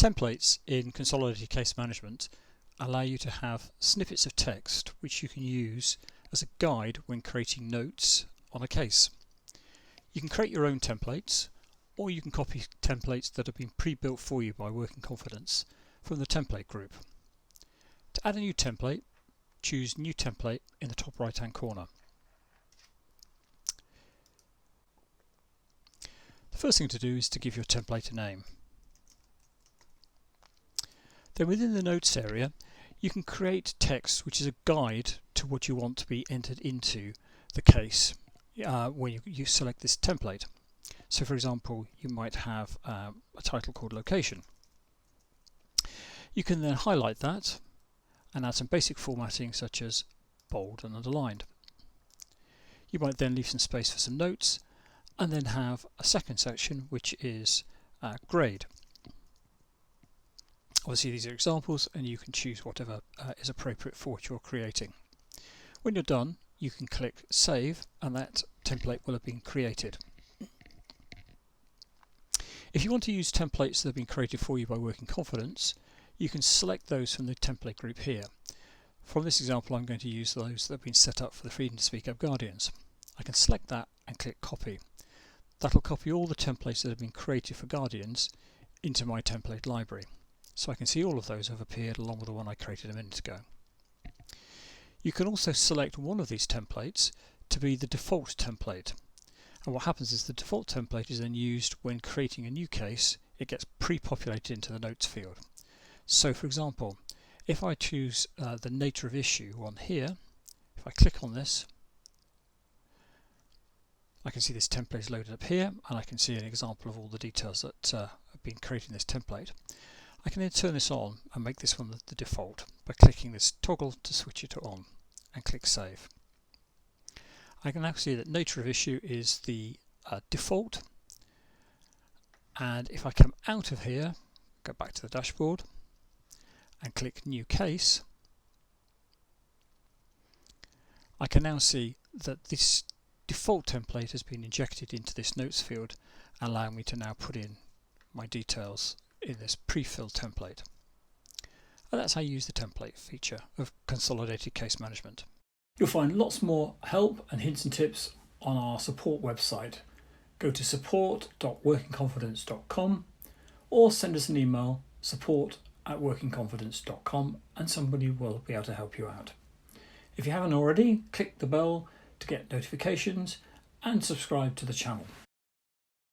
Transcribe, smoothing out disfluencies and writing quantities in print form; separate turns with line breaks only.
Templates in Consolidated Case Management allow you to have snippets of text which you can use as a guide when creating notes on a case. You can create your own templates, or you can copy templates that have been pre-built for you by Working Confidence from the template group. To add a new template, choose New Template in the top right hand corner. The first thing to do is to give your template a name. Then within the notes area you can create text which is a guide to what you want to be entered into the case when you select this template. So for example, you might have a title called Location. You can then highlight that and add some basic formatting such as bold and underlined. You might then leave some space for some notes and then have a second section which is grade. Obviously these are examples and you can choose whatever is appropriate for what you're creating. When you're done, you can click Save and that template will have been created. If you want to use templates that have been created for you by Working Confidence, you can select those from the template group here. From this example, I'm going to use those that have been set up for the Freedom to Speak Up Guardians. I can select that and click Copy. That'll copy all the templates that have been created for Guardians into my template library. So I can see all of those have appeared along with the one I created a minute ago. You can also select one of these templates to be the default template. And what happens is the default template is then used when creating a new case. It gets pre-populated into the notes field. So for example, if I choose the nature of issue one here, if I click on this, I can see this template is loaded up here and I can see an example of all the details that have been created in this template. I can then turn this on and make this one the default by clicking this toggle to switch it on and click Save. I can now see that nature of issue is the default, and if I come out of here, go back to the dashboard and click New Case, I can now see that this default template has been injected into this notes field, allowing me to now put in my details in this pre-filled template. And that's how you use the template feature of Consolidated Case Management. You'll find lots more help and hints and tips on our support website. Go to support.workingconfidence.com or send us an email, support@workingconfidence.com, and somebody will be able to help you out. If you haven't already, click the bell to get notifications and subscribe to the channel.